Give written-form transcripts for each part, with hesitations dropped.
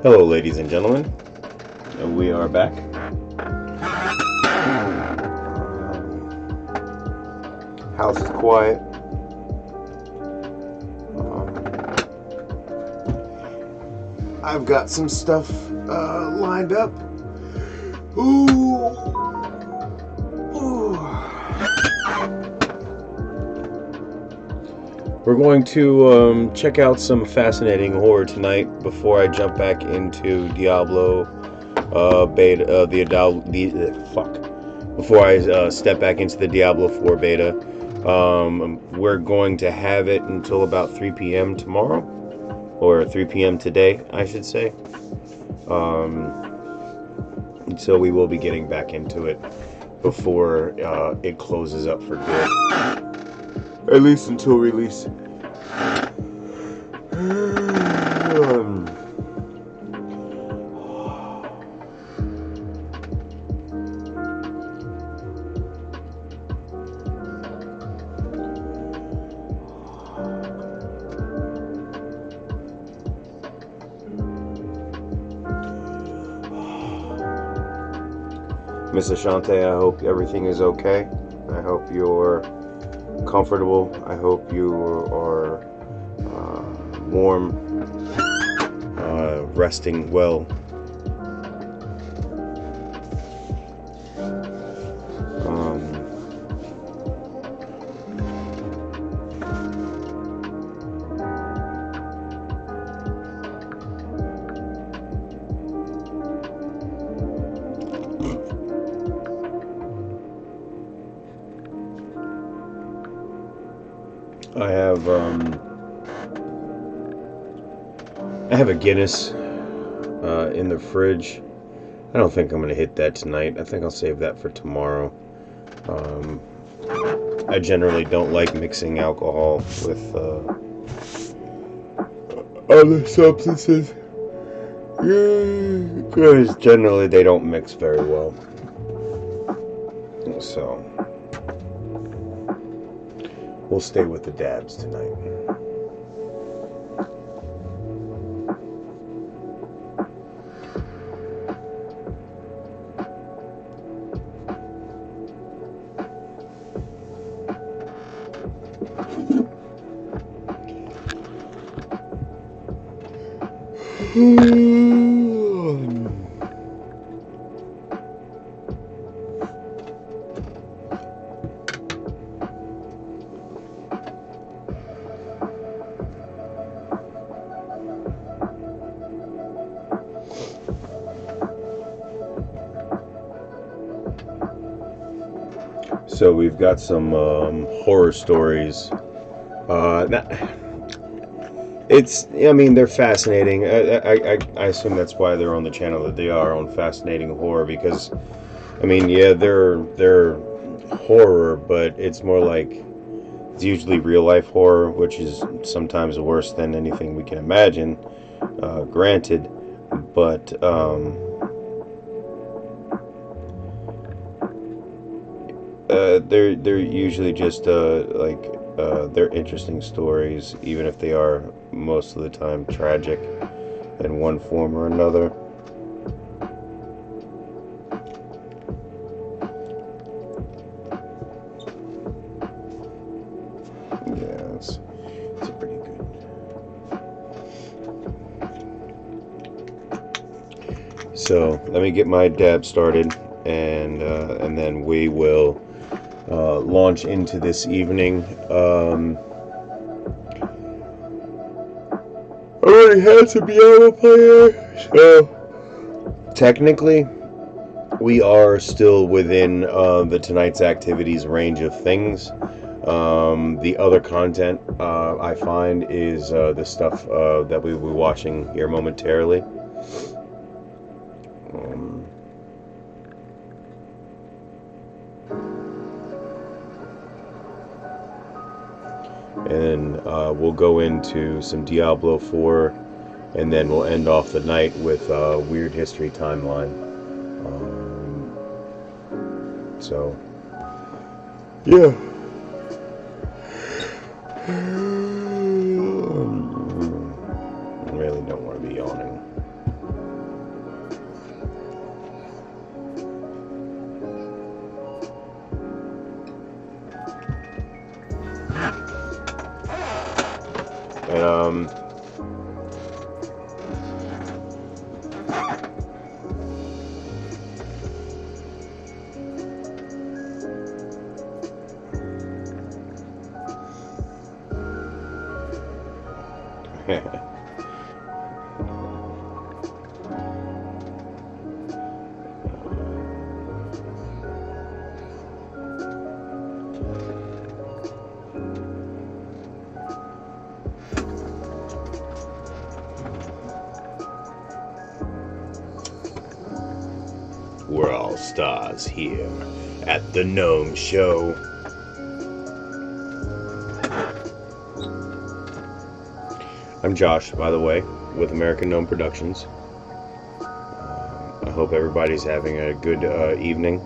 Hello, ladies and gentlemen. We are back. House is quiet. I've got some stuff lined up. Ooh. We're going to check out some fascinating horror tonight before I jump back into Diablo beta. Before I step back into the Diablo 4 beta. We're going to have it until about 3 p.m. tomorrow, or 3 p.m. today, I should say. So we will be getting back into it before it closes up for good. At least until release. Miss Ashante, I hope everything is okay. I hope you're comfortable. I hope you are warm, resting well. I have a Guinness in the fridge. I don't think I'm going to hit that tonight. I think I'll save that for tomorrow. I generally don't like mixing alcohol with other substances because generally they don't mix very well. So we'll stay with the dabs tonight. So we've got some horror stories. They're fascinating. I assume that's why they're on the channel, that they are on Fascinating Horror, because, they're horror, but it's more like, it's usually real life horror, which is sometimes worse than anything we can imagine, granted, but, they're usually just they're interesting stories, even if they are most of the time tragic in one form or another. Yeah, it's pretty good. So let me get my dab started, and then we will launch into this evening. I already had some Diablo player, so technically we are still within the tonight's activities range of things. The other content I find is the stuff that we will be watching here momentarily. And we'll go into some Diablo 4, and then we'll end off the night with a Weird History Timeline. So, yeah. I really don't want to be yawning. And we're all stars here at the Gnome Show. I'm Josh, by the way, with American Gnome Productions. I hope everybody's having a good evening.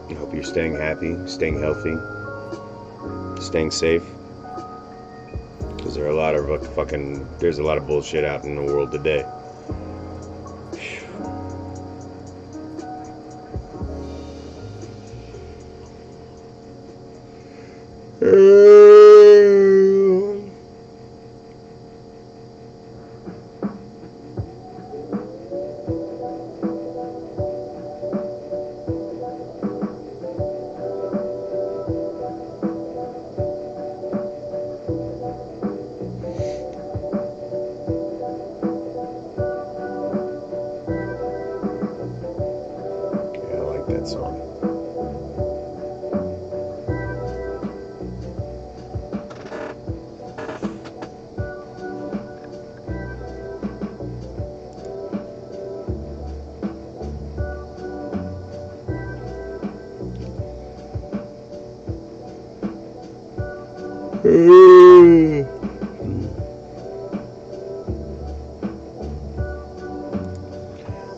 I hope you're staying happy, staying healthy, staying safe. Because there are a lot of there's a lot of bullshit out in the world today. That song.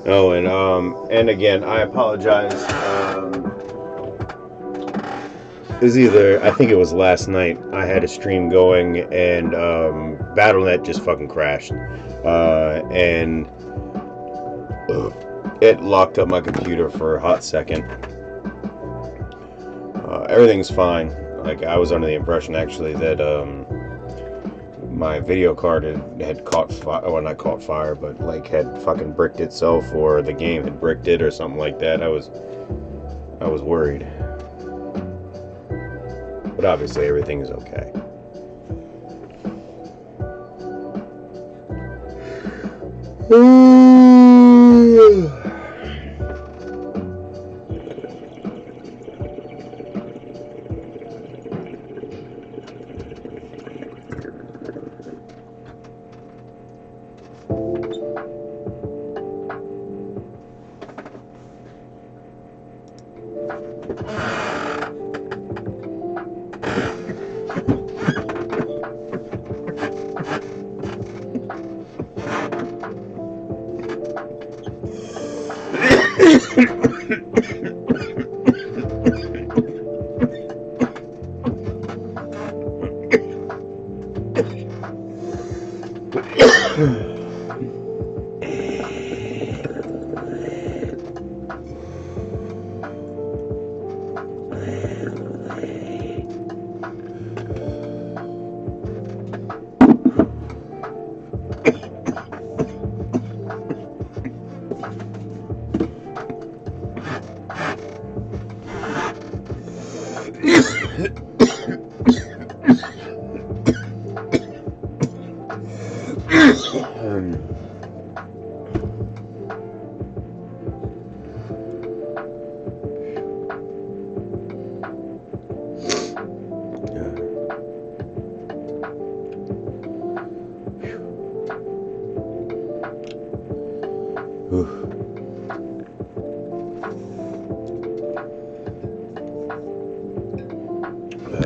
Oh, and again, I apologize. It was I think it was last night, I had a stream going, and BattleNet just fucking crashed. And it locked up my computer for a hot second. Everything's fine. Like, I was under the impression, actually, that my video card had caught fire, well, not caught fire, but like had fucking bricked itself, or the game had bricked it or something like that. I was worried, but obviously everything is okay.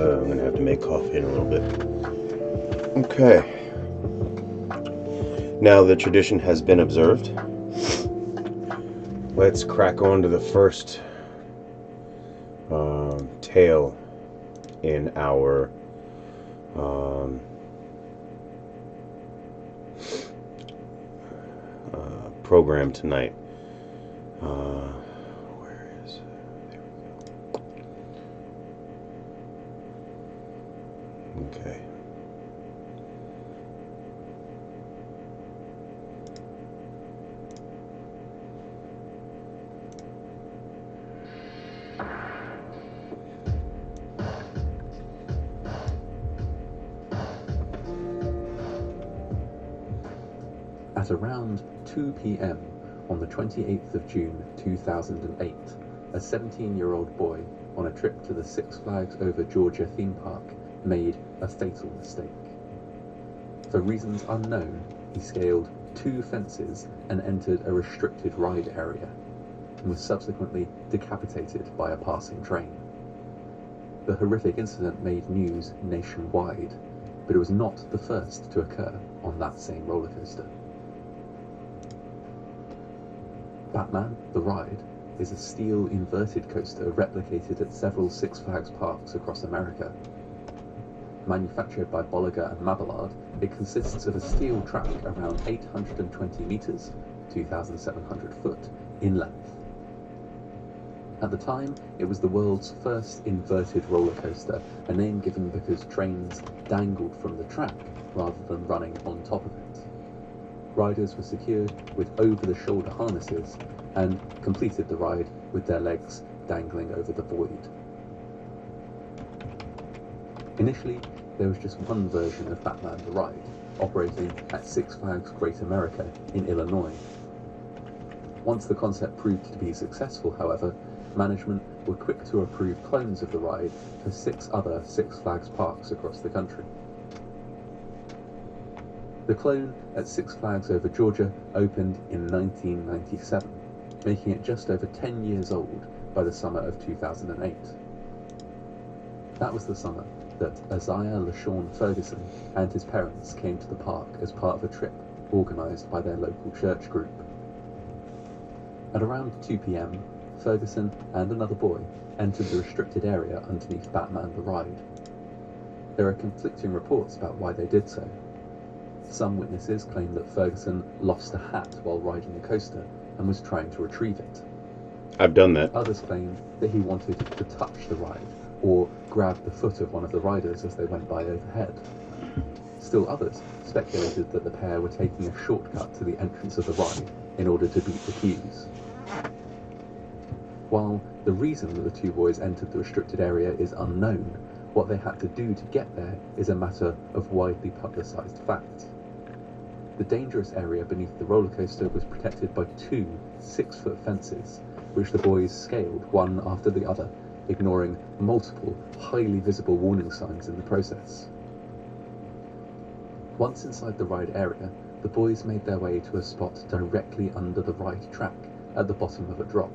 I'm gonna have to make coffee in a little bit. Okay. Now the tradition has been observed. Let's crack on to the first tale in our program tonight. Where is it? There we go. Okay. At around 2 p.m. on the 28th of June 2008, a 17-year-old boy on a trip to the Six Flags Over Georgia theme park made a fatal mistake. For reasons unknown, he scaled 2 fences and entered a restricted ride area, and was subsequently decapitated by a passing train. The horrific incident made news nationwide, but it was not the first to occur on that same roller coaster. Batman, the ride, is a steel inverted coaster replicated at several Six Flags parks across America. Manufactured by Bolliger and Mabillard, it consists of a steel track around 820 meters, 2,700 foot, in length. At the time, it was the world's first inverted roller coaster, a name given because trains dangled from the track rather than running on top of it. Riders were secured with over-the-shoulder harnesses and completed the ride with their legs dangling over the void. Initially, there was just one version of Batman the Ride, operating at Six Flags Great America in Illinois. Once the concept proved to be successful, however, management were quick to approve clones of the ride for 6 other Six Flags parks across the country. The clone at Six Flags Over Georgia opened in 1997, making it just over 10 years old by the summer of 2008. That was the summer that Isaiah LaShawn Ferguson and his parents came to the park as part of a trip organised by their local church group. At around 2 p.m, Ferguson and another boy entered the restricted area underneath Batman the Ride. There are conflicting reports about why they did so. Some witnesses claim that Ferguson lost a hat while riding the coaster and was trying to retrieve it. I've done that. Others claim that he wanted to touch the ride or grab the foot of one of the riders as they went by overhead. Still others speculated that the pair were taking a shortcut to the entrance of the ride in order to beat the queues. While the reason that the 2 boys entered the restricted area is unknown, what they had to do to get there is a matter of widely publicised fact. The dangerous area beneath the roller coaster was protected by 2 6-foot fences, which the boys scaled one after the other, ignoring multiple highly visible warning signs in the process. Once inside the ride area, the boys made their way to a spot directly under the ride track at the bottom of a drop.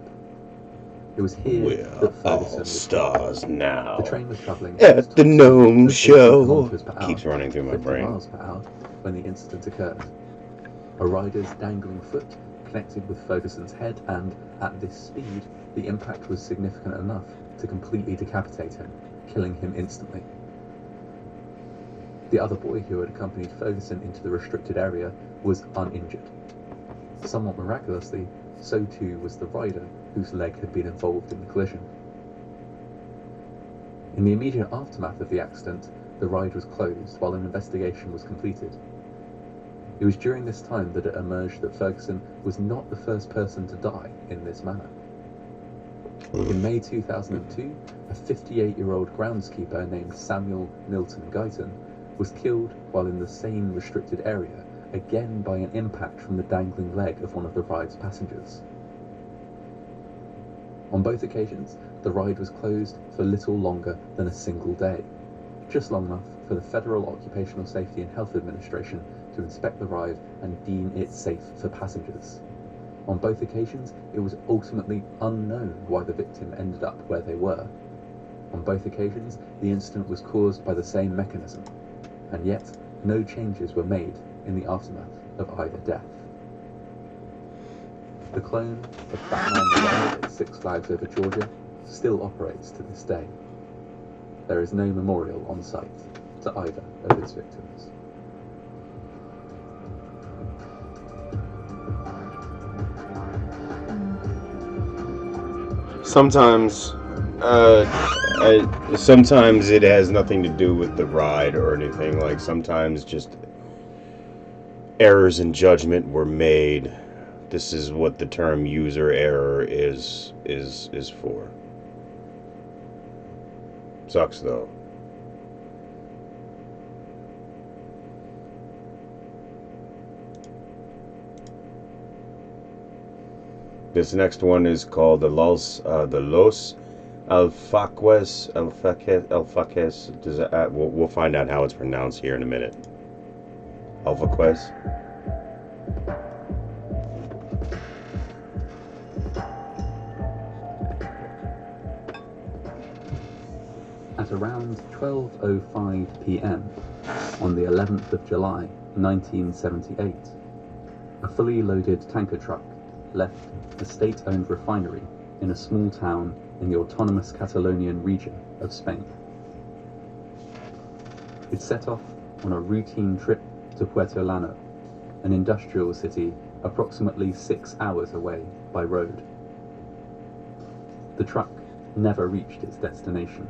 It was here that Ferguson was stars now. The train was travelling At the Gnome Show. kilometers per hour, Keeps running through my 50 brain. miles per hour when the incident occurred. A rider's dangling foot connected with Ferguson's head, and at this speed, the impact was significant enough to completely decapitate him, killing him instantly. The other boy who had accompanied Ferguson into the restricted area was uninjured. Somewhat miraculously, so too was the rider whose leg had been involved in the collision. In the immediate aftermath of the accident, the ride was closed while an investigation was completed. It was during this time that it emerged that Ferguson was not the first person to die in this manner. In May 2002, a 58-year-old groundskeeper named Samuel Milton Guyton was killed while in the same restricted area, again by an impact from the dangling leg of one of the ride's passengers. On both occasions, the ride was closed for little longer than a single day, just long enough for the Federal Occupational Safety and Health Administration to inspect the ride and deem it safe for passengers. On both occasions, it was ultimately unknown why the victim ended up where they were. On both occasions, the incident was caused by the same mechanism, and yet no changes were made in the aftermath of either death. The clone of Batman the Ride at Six Flags Over Georgia still operates to this day. There is no memorial on site to either of its victims. Sometimes, Sometimes it has nothing to do with the ride or anything. Like sometimes just errors in judgment were made. This is what the term user error is for. Sucks though. This next one is called the Los Alfaques. Does that, we'll find out how it's pronounced here in a minute. Alfaques. At around 12:05 p.m. on the 11th of July, 1978, a fully loaded tanker truck left the state-owned refinery in a small town in the autonomous Catalonian region of Spain. It set off on a routine trip to Puerto Llano, an industrial city approximately 6 hours away by road. The truck never reached its destination.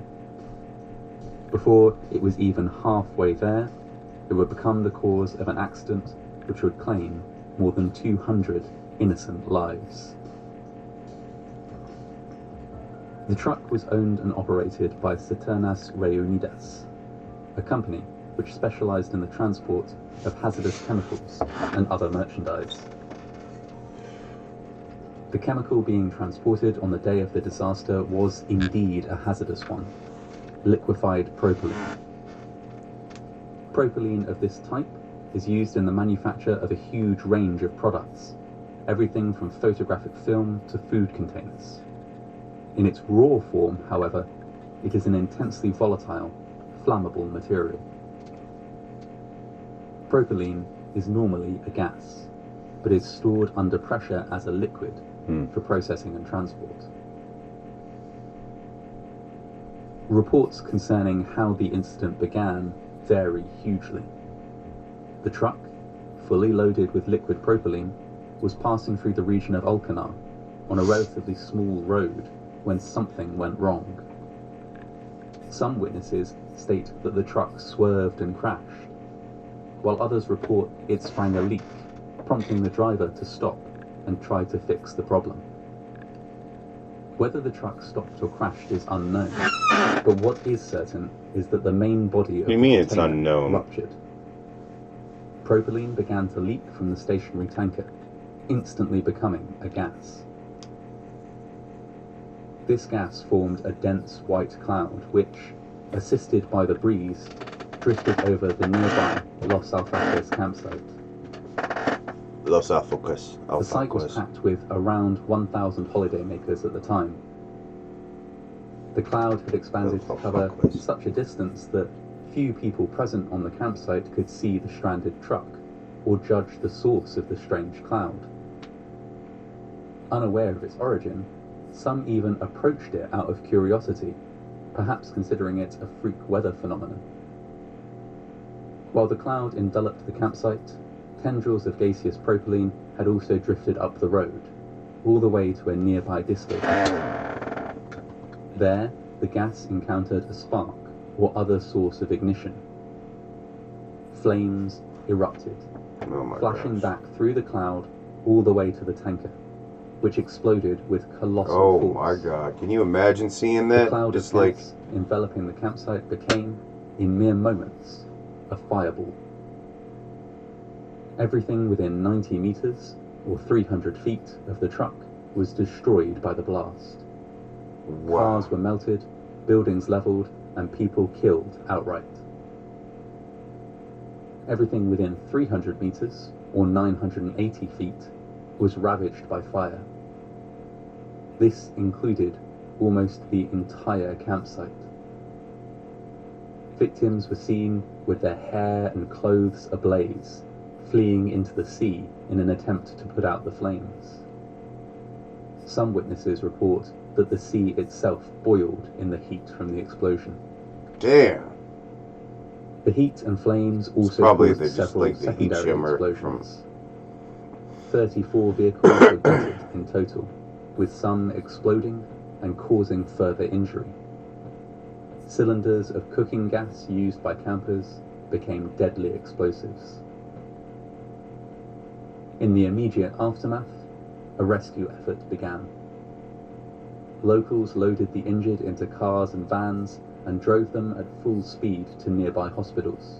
Before it was even halfway there, it would become the cause of an accident which would claim more than 200 innocent lives. The truck was owned and operated by Cisternas Reunidas, a company which specialized in the transport of hazardous chemicals and other merchandise. The chemical being transported on the day of the disaster was indeed a hazardous one: liquefied propylene. Propylene of this type is used in the manufacture of a huge range of products, everything from photographic film to food containers. In its raw form, however, it is an intensely volatile, flammable material. Propylene is normally a gas, but is stored under pressure as a liquid for processing and transport. Reports concerning how the incident began vary hugely. The truck, fully loaded with liquid propylene, was passing through the region of Alcanar on a relatively small road when something went wrong. Some witnesses state that the truck swerved and crashed, while others report it sprang a leak, prompting the driver to stop and try to fix the problem. Whether the truck stopped or crashed is unknown, but what is certain is that the main body of the container ruptured. Propylene began to leak from the stationary tanker, instantly becoming a gas. This gas formed a dense white cloud which, assisted by the breeze, drifted over the nearby Los Alfaques campsite. Los Alfaques. The site was packed with around 1,000 holidaymakers at the time. The cloud had expanded to cover such a distance that few people present on the campsite could see the stranded truck or judge the source of the strange cloud. Unaware of its origin, some even approached it out of curiosity, perhaps considering it a freak weather phenomenon. While the cloud enveloped the campsite, tendrils of gaseous propylene had also drifted up the road, all the way to a nearby disco. There, the gas encountered a spark or other source of ignition. Flames erupted, flashing back through the cloud all the way to the tanker, which exploded with colossal force. Oh my god, can you imagine seeing that? The cloud Just of gas enveloping the campsite became, in mere moments, a fireball. Everything within 90 meters, or 300 feet, of the truck was destroyed by the blast. Wow. Cars were melted, buildings leveled, and people killed outright. Everything within 300 meters, or 980 feet, was ravaged by fire. This included almost the entire campsite. Victims were seen with their hair and clothes ablaze, fleeing into the sea in an attempt to put out the flames. Some witnesses report that the sea itself boiled in the heat from the explosion. Damn. The heat and flames also caused several secondary explosions. 34 vehicles were gutted in total, with some exploding and causing further injury. Cylinders of cooking gas used by campers became deadly explosives. In the immediate aftermath, a rescue effort began. Locals loaded the injured into cars and vans and drove them at full speed to nearby hospitals.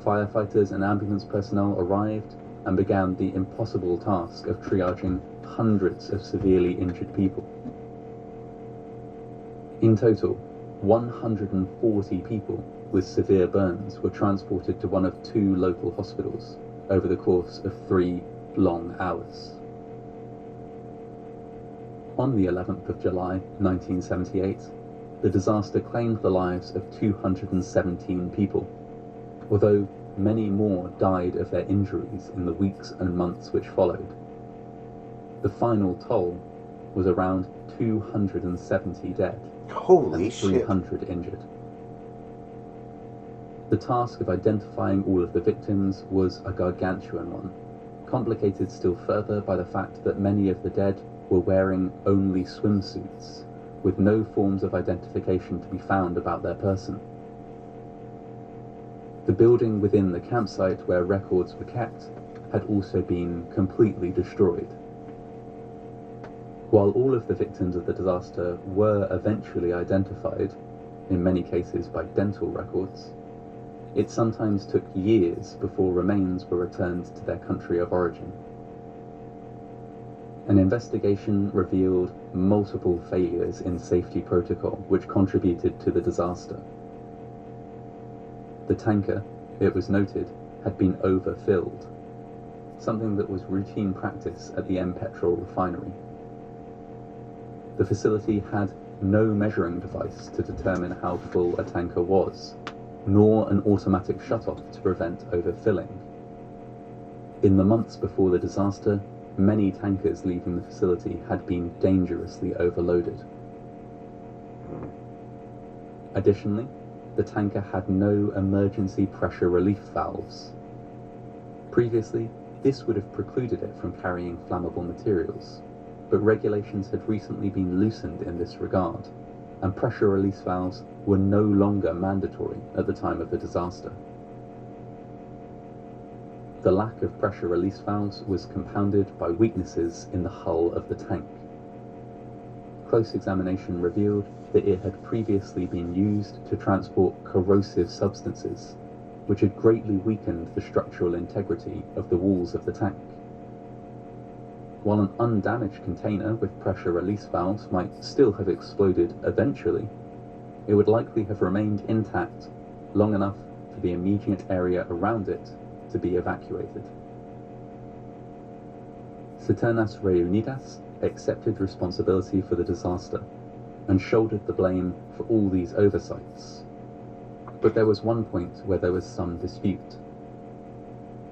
Firefighters and ambulance personnel arrived and began the impossible task of triaging hundreds of severely injured people. In total, 140 people with severe burns were transported to one of 2 local hospitals over the course of 3 long hours. On the 11th of July 1978, the disaster claimed the lives of 217 people, although many more died of their injuries in the weeks and months which followed. The final toll was around 270 dead Holy and shit. 300 injured. The task of identifying all of the victims was a gargantuan one, complicated still further by the fact that many of the dead were wearing only swimsuits, with no forms of identification to be found about their person. The building within the campsite where records were kept had also been completely destroyed. While all of the victims of the disaster were eventually identified, in many cases by dental records, it sometimes took years before remains were returned to their country of origin. An investigation revealed multiple failures in safety protocol which contributed to the disaster. The tanker, it was noted, had been overfilled, something that was routine practice at the M Petrol refinery. The facility had no measuring device to determine how full a tanker was, nor an automatic shutoff to prevent overfilling. In the months before the disaster, many tankers leaving the facility had been dangerously overloaded. Additionally, the tanker had no emergency pressure relief valves. Previously, this would have precluded it from carrying flammable materials, but regulations had recently been loosened in this regard, and pressure release valves were no longer mandatory at the time of the disaster. The lack of pressure release valves was compounded by weaknesses in the hull of the tank. Close examination revealed that it had previously been used to transport corrosive substances, which had greatly weakened the structural integrity of the walls of the tank. While an undamaged container with pressure release valves might still have exploded eventually, it would likely have remained intact long enough for the immediate area around it to be evacuated. Cisternas Reunidas accepted responsibility for the disaster and shouldered the blame for all these oversights. But there was one point where there was some dispute.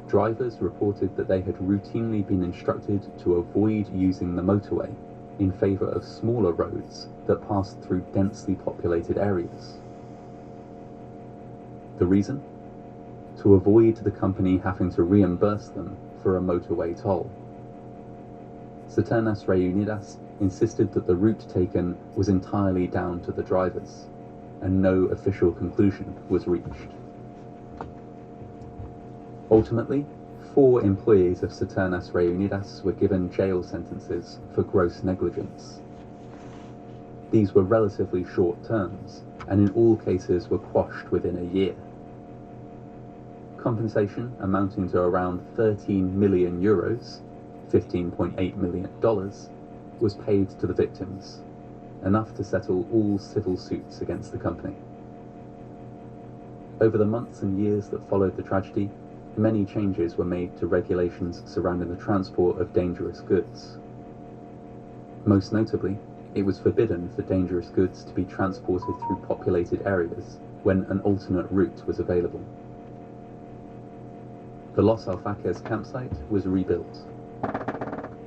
Drivers reported that they had routinely been instructed to avoid using the motorway in favour of smaller roads that passed through densely populated areas. The reason? To avoid the company having to reimburse them for a motorway toll. Cisternas Reunidas insisted that the route taken was entirely down to the drivers, and no official conclusion was reached. Ultimately, 4 employees of Cisternas Reunidas were given jail sentences for gross negligence. These were relatively short terms, and in all cases were quashed within a year. Compensation amounting to around 13 million euros, $15.8 million, was paid to the victims, enough to settle all civil suits against the company. Over the months and years that followed the tragedy, many changes were made to regulations surrounding the transport of dangerous goods. Most notably, it was forbidden for dangerous goods to be transported through populated areas when an alternate route was available. The Los Alfaques campsite was rebuilt.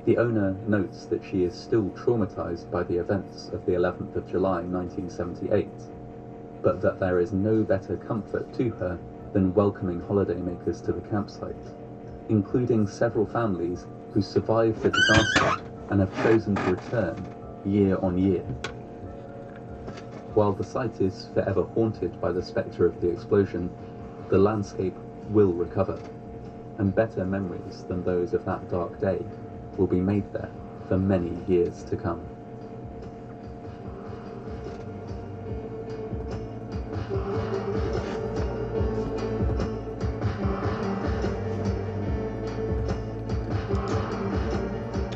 The owner notes that she is still traumatized by the events of the 11th of July 1978, but that there is no better comfort to her than welcoming holidaymakers to the campsite, including several families who survived the disaster and have chosen to return year on year. while the site is forever haunted by the spectre of the explosion, the landscape will recover, and better memories than those of that dark day will be made there for many years to come.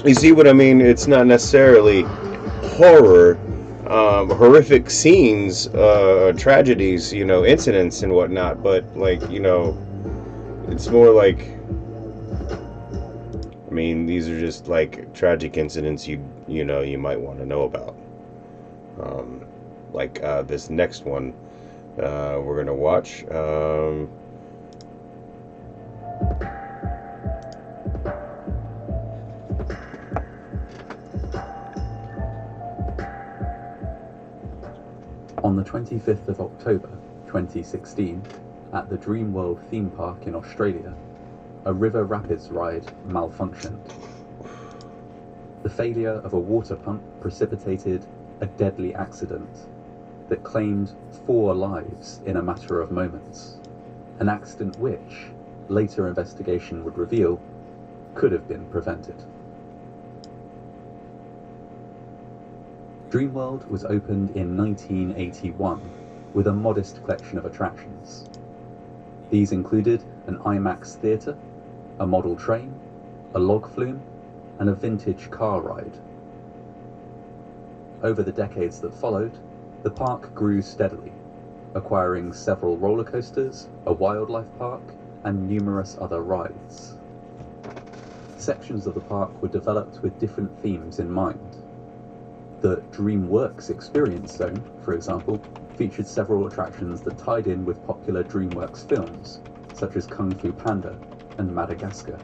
You see what I mean? It's not necessarily horror, horrific scenes, tragedies, incidents and whatnot, but it's more like, these are just like tragic incidents you might want to know about. This next one we're gonna watch. On the 25th of October 2016, at the Dreamworld theme park in Australia, a river rapids ride malfunctioned. The failure of a water pump precipitated a deadly accident that claimed 4 lives in a matter of moments, an accident which, later investigation would reveal, could have been prevented. Dreamworld was opened in 1981 with a modest collection of attractions. These included an IMAX theatre, a model train, a log flume, and a vintage car ride. Over the decades that followed, the park grew steadily, acquiring several roller coasters, a wildlife park, and numerous other rides. Sections of the park were developed with different themes in mind. The DreamWorks Experience Zone, for example, featured several attractions that tied in with popular DreamWorks films, such as Kung Fu Panda and Madagascar.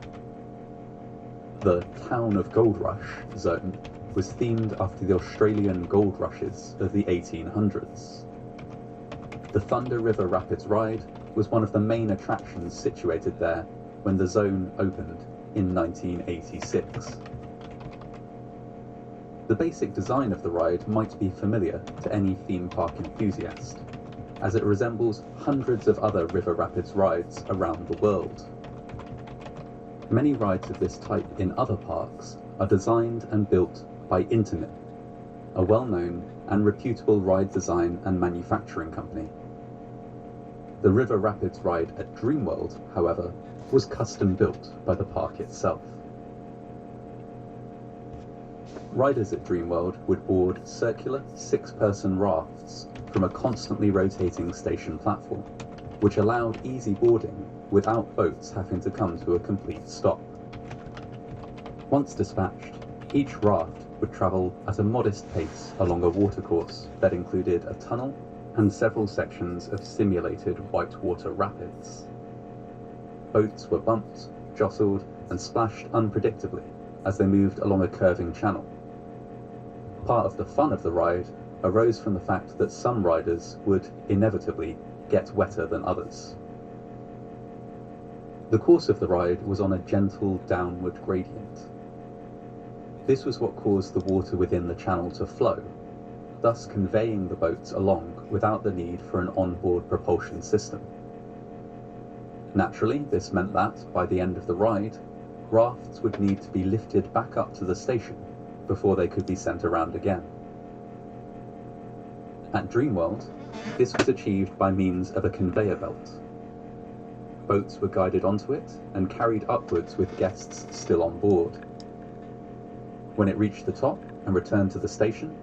The Town of Gold Rush zone was themed after the Australian gold rushes of the 1800s. The Thunder River Rapids ride was one of the main attractions situated there when the zone opened in 1986. The basic design of the ride might be familiar to any theme park enthusiast, as it resembles hundreds of other river rapids rides around the world. Many rides of this type in other parks are designed and built by Intermin, a well-known and reputable ride design and manufacturing company. The River Rapids ride at Dreamworld, however, was custom built by the park itself. Riders at Dreamworld would board circular 6-person rafts from a constantly rotating station platform, which allowed easy boarding without boats having to come to a complete stop. Once dispatched, each raft would travel at a modest pace along a watercourse that included a tunnel and several sections of simulated whitewater rapids. Boats were bumped, jostled, and splashed unpredictably as they moved along a curving channel. Part of the fun of the ride arose from the fact that some riders would inevitably get wetter than others. The course of the ride was on a gentle downward gradient. This was what caused the water within the channel to flow, thus conveying the boats along without the need for an onboard propulsion system. Naturally, this meant that, by the end of the ride, rafts would need to be lifted back up to the station before they could be sent around again. At Dreamworld, this was achieved by means of a conveyor belt. Boats were guided onto it and carried upwards with guests still on board. When it reached the top and returned to the station,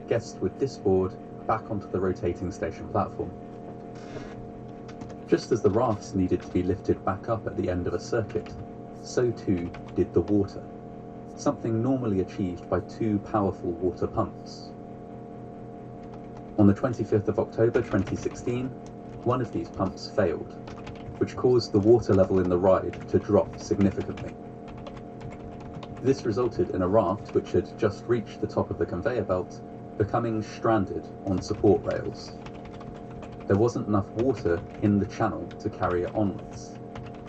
guests would disboard back onto the rotating station platform. Just as the rafts needed to be lifted back up at the end of a circuit, so too did the water, something normally achieved by 2 powerful water pumps. On the 25th of October 2016, one of these pumps failed, which caused the water level in the ride to drop significantly. This resulted in a raft which had just reached the top of the conveyor belt becoming stranded on support rails. There wasn't enough water in the channel to carry it onwards,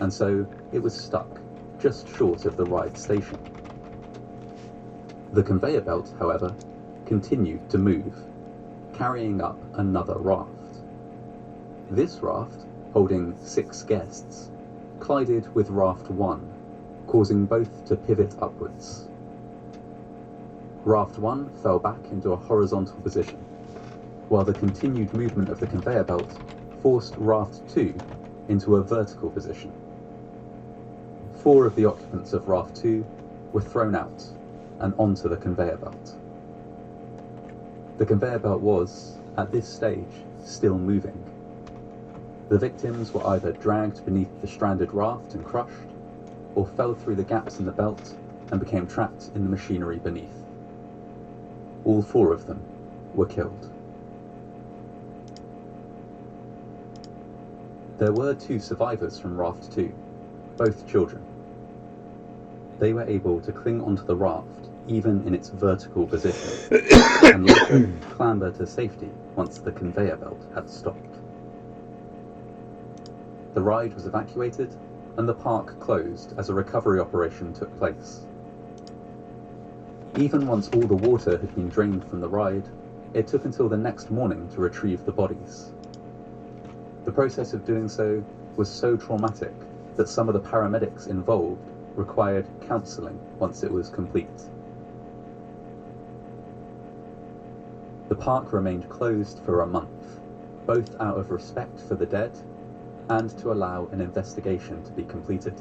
and so it was stuck just short of the ride station. The conveyor belt, however, continued to move, carrying up another raft. This raft, holding 6 guests, collided with Raft 1, causing both to pivot upwards. Raft 1 fell back into a horizontal position, while the continued movement of the conveyor belt forced Raft 2 into a vertical position. 4 of the occupants of Raft 2 were thrown out and onto the conveyor belt. The conveyor belt was, at this stage, still moving. The victims were either dragged beneath the stranded raft and crushed, or fell through the gaps in the belt and became trapped in the machinery beneath. All 4 of them were killed. There were 2 survivors from Raft 2, both children. They were able to cling onto the raft even in its vertical position, and later clamber to safety once the conveyor belt had stopped. The ride was evacuated and the park closed as a recovery operation took place. Even once all the water had been drained from the ride, it took until the next morning to retrieve the bodies. The process of doing so was so traumatic that some of the paramedics involved required counselling once it was complete. The park remained closed for a month, both out of respect for the dead and to allow an investigation to be completed.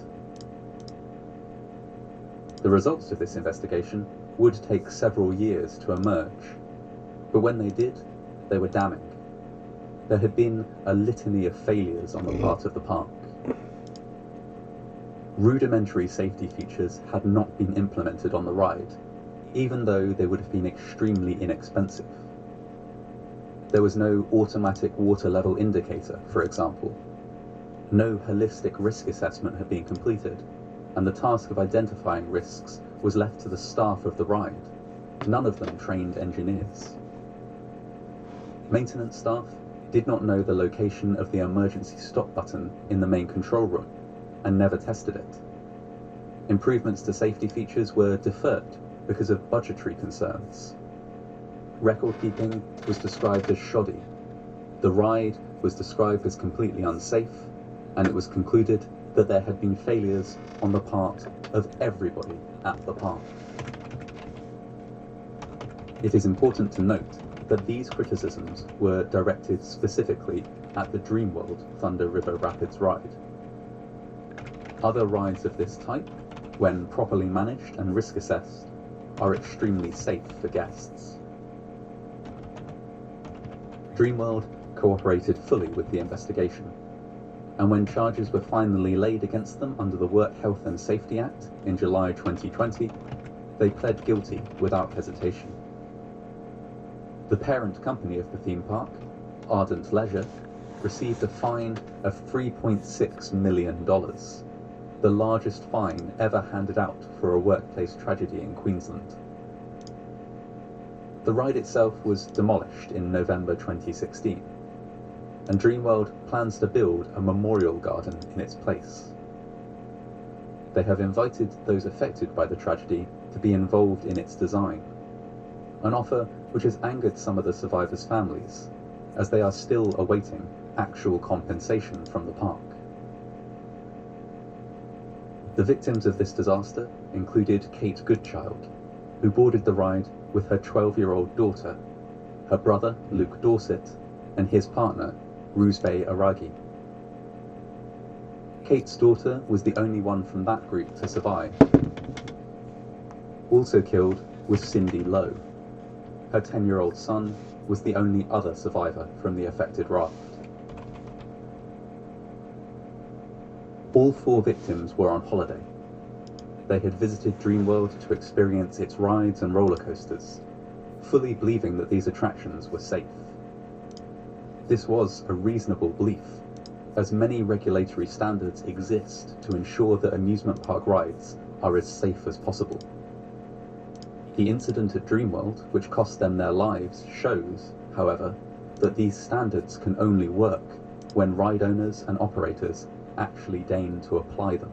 The results of this investigation would take several years to emerge, but when they did, they were damning. There had been a litany of failures on the part of the park. Rudimentary safety features had not been implemented on the ride, even though they would have been extremely inexpensive. There was no automatic water level indicator, for example. No holistic risk assessment had been completed, and the task of identifying risks was left to the staff of the ride, none of them trained engineers. Maintenance staff did not know the location of the emergency stop button in the main control room, and never tested it. Improvements to safety features were deferred because of budgetary concerns. Record keeping was described as shoddy. The ride was described as completely unsafe, and it was concluded that there had been failures on the part of everybody at the park. It is important to note that these criticisms were directed specifically at the Dreamworld Thunder River Rapids ride. Other rides of this type, when properly managed and risk assessed, are extremely safe for guests. Dreamworld cooperated fully with the investigation, and when charges were finally laid against them under the Work Health and Safety Act in July 2020, they pled guilty without hesitation. The parent company of the theme park, Ardent Leisure, received a fine of $3.6 million, the largest fine ever handed out for a workplace tragedy in Queensland. The ride itself was demolished in November 2016, and Dreamworld plans to build a memorial garden in its place. They have invited those affected by the tragedy to be involved in its design, an offer which has angered some of the survivors' families, as they are still awaiting actual compensation from the park. The victims of this disaster included Kate Goodchild, who boarded the ride with her 12-year-old daughter, her brother Luke Dorset, and his partner Ruzbe Aragi. Kate's daughter was the only one from that group to survive. Also killed was Cindy Lowe. Her 10-year-old son was the only other survivor from the affected raft. All 4 victims were on holiday. They had visited Dreamworld to experience its rides and roller coasters, fully believing that these attractions were safe. This was a reasonable belief, as many regulatory standards exist to ensure that amusement park rides are as safe as possible. The incident at Dreamworld, which cost them their lives, shows, however, that these standards can only work when ride owners and operators actually deign to apply them.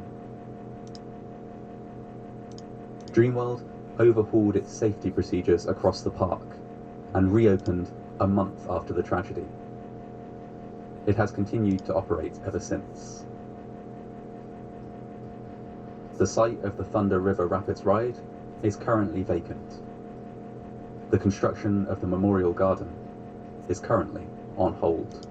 Dreamworld overhauled its safety procedures across the park and reopened a month after the tragedy. It has continued to operate ever since. The site of the Thunder River Rapids ride is currently vacant. The construction of the Memorial Garden is currently on hold.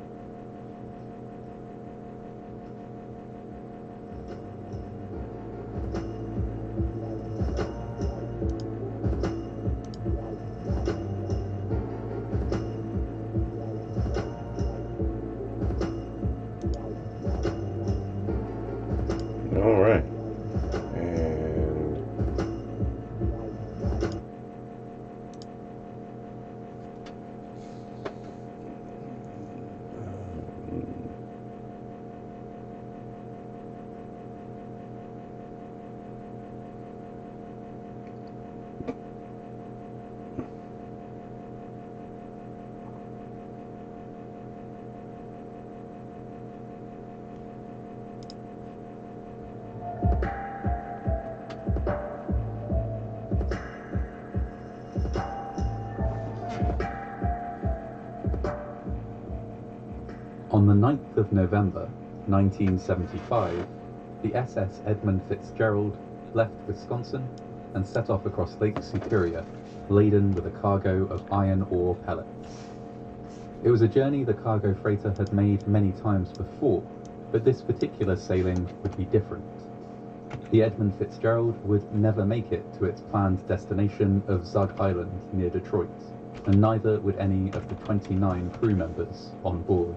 All right. On the 9th of November 1975, the SS Edmund Fitzgerald left Wisconsin and set off across Lake Superior, laden with a cargo of iron ore pellets. It was a journey the cargo freighter had made many times before, but this particular sailing would be different. The Edmund Fitzgerald would never make it to its planned destination of Zug Island near Detroit, and neither would any of the 29 crew members on board.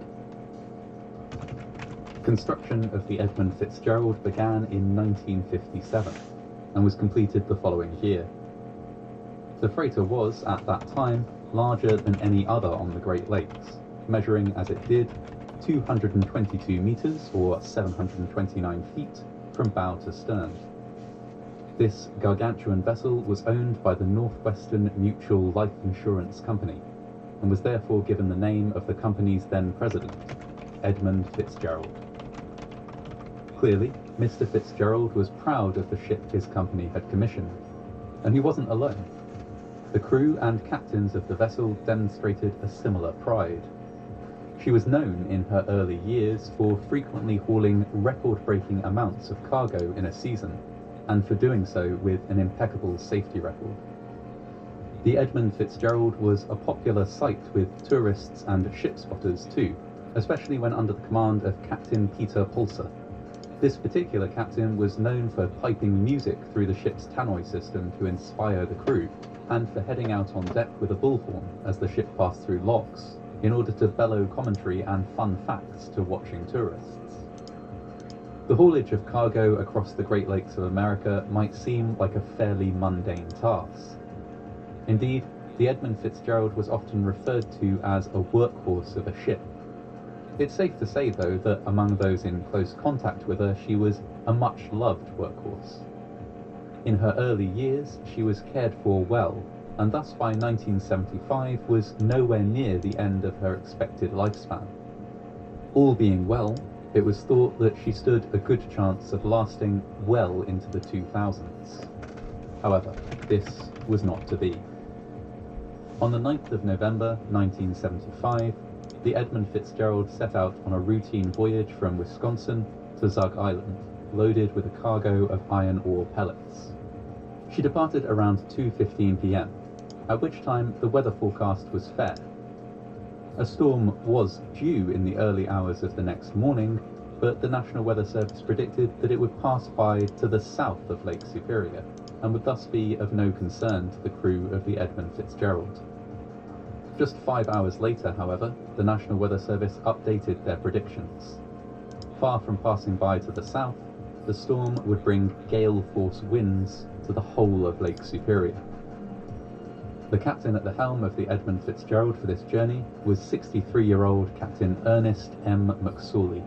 Construction of the Edmund Fitzgerald began in 1957 and was completed the following year. The freighter was, at that time, larger than any other on the Great Lakes, measuring as it did 222 meters or 729 feet from bow to stern. This gargantuan vessel was owned by the Northwestern Mutual Life Insurance Company and was therefore given the name of the company's then president, Edmund Fitzgerald. Clearly, Mr. Fitzgerald was proud of the ship his company had commissioned, and he wasn't alone. The crew and captains of the vessel demonstrated a similar pride. She was known in her early years for frequently hauling record-breaking amounts of cargo in a season, and for doing so with an impeccable safety record. The Edmund Fitzgerald was a popular sight with tourists and ship spotters too, especially when under the command of Captain Peter Pulser. This particular captain was known for piping music through the ship's tannoy system to inspire the crew, and for heading out on deck with a bullhorn as the ship passed through locks, in order to bellow commentary and fun facts to watching tourists. The haulage of cargo across the Great Lakes of America might seem like a fairly mundane task. Indeed, the Edmund Fitzgerald was often referred to as a workhorse of a ship. It's safe to say, though, that among those in close contact with her, she was a much-loved workhorse. In her early years, she was cared for well, and thus by 1975 was nowhere near the end of her expected lifespan. All being well, it was thought that she stood a good chance of lasting well into the 2000s. However, this was not to be. On the 9th of November 1975, the Edmund Fitzgerald set out on a routine voyage from Wisconsin to Zug Island, loaded with a cargo of iron ore pellets. She departed around 2:15 p.m., at which time the weather forecast was fair. A storm was due in the early hours of the next morning, but the National Weather Service predicted that it would pass by to the south of Lake Superior, and would thus be of no concern to the crew of the Edmund Fitzgerald. Just 5 hours later, however, the National Weather Service updated their predictions. Far from passing by to the south, the storm would bring gale-force winds to the whole of Lake Superior. The captain at the helm of the Edmund Fitzgerald for this journey was 63-year-old Captain Ernest M. McSorley.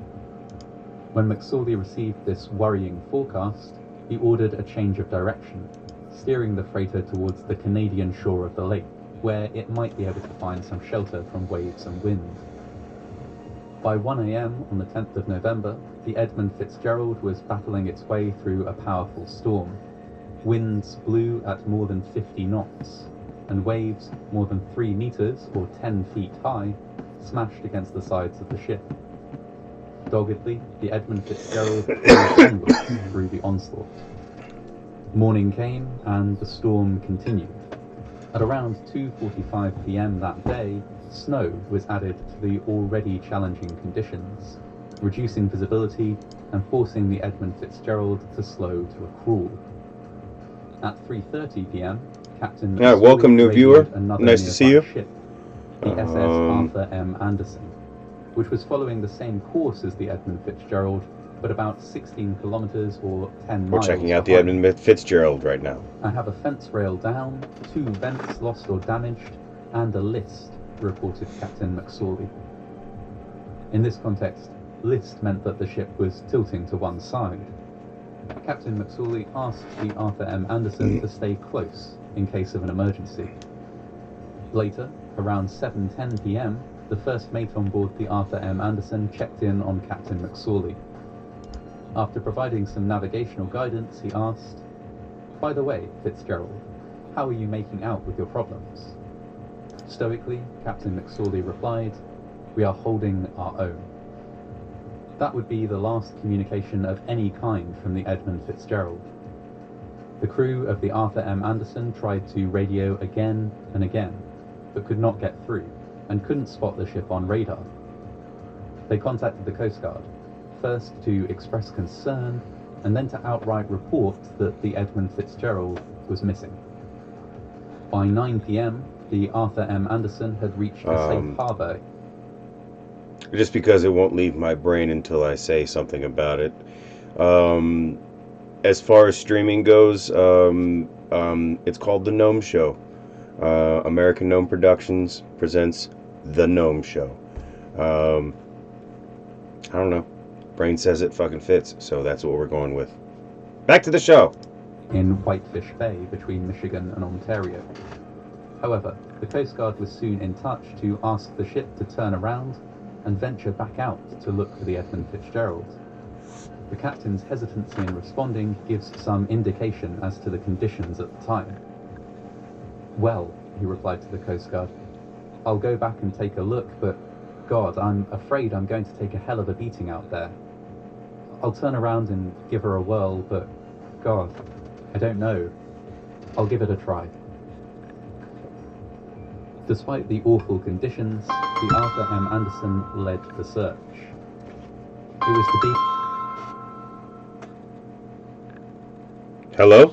When McSorley received this worrying forecast, he ordered a change of direction, steering the freighter towards the Canadian shore of the lake, where it might be able to find some shelter from waves and wind. By 1 a.m. on the 10th of November, the Edmund Fitzgerald was battling its way through a powerful storm. Winds blew at more than 50 knots, and waves more than 3 meters or 10 feet high smashed against the sides of the ship. Doggedly, the Edmund Fitzgerald moved onwards through the onslaught. Morning came and the storm continued. At around 2:45 p.m. that day, snow was added to the already challenging conditions, reducing visibility and forcing the Edmund Fitzgerald to slow to a crawl. At 3:30 p.m., Captain All right, welcome, new viewer. Nice to see you. Ship, the SS Arthur M. Anderson, which was following the same course as the Edmund Fitzgerald, but about 16 kilometers or 10 miles. We're checking out the Edmund Fitzgerald right now. I have a fence rail down, 2 vents lost or damaged, and a list, reported Captain McSorley. In this context, list meant that the ship was tilting to one side. Captain McSorley asked the Arthur M. Anderson to stay close in case of an emergency. Later, around 7:10 p.m., the first mate on board the Arthur M. Anderson checked in on Captain McSorley. After providing some navigational guidance, he asked, "By the way, Fitzgerald, how are you making out with your problems?" Stoically, Captain McSorley replied, "We are holding our own." That would be the last communication of any kind from the Edmund Fitzgerald. The crew of the Arthur M. Anderson tried to radio again and again, but could not get through, and couldn't spot the ship on radar. They contacted the Coast Guard, first to express concern, and then to outright report that the Edmund Fitzgerald was missing. By 9 p.m., the Arthur M. Anderson had reached a safe harbour. Just because it won't leave my brain until I say something about it. As far as streaming goes, it's called The Gnome Show. American Gnome Productions presents The Gnome Show. I don't know. Brain says it fucking fits, so that's what we're going with. Back to the show. In Whitefish Bay between Michigan and Ontario. However, the Coast Guard was soon in touch to ask the ship to turn around and venture back out to look for the Edmund Fitzgerald. The captain's hesitancy in responding gives some indication as to the conditions at the time. "Well," he replied to the Coast Guard, "I'll go back and take a look, but God, I'm afraid I'm going to take a hell of a beating out there. I'll turn around and give her a whirl, but God, I don't know. I'll give it a try." Despite the awful conditions, the Arthur M. Anderson led the search. It was to be... Hello?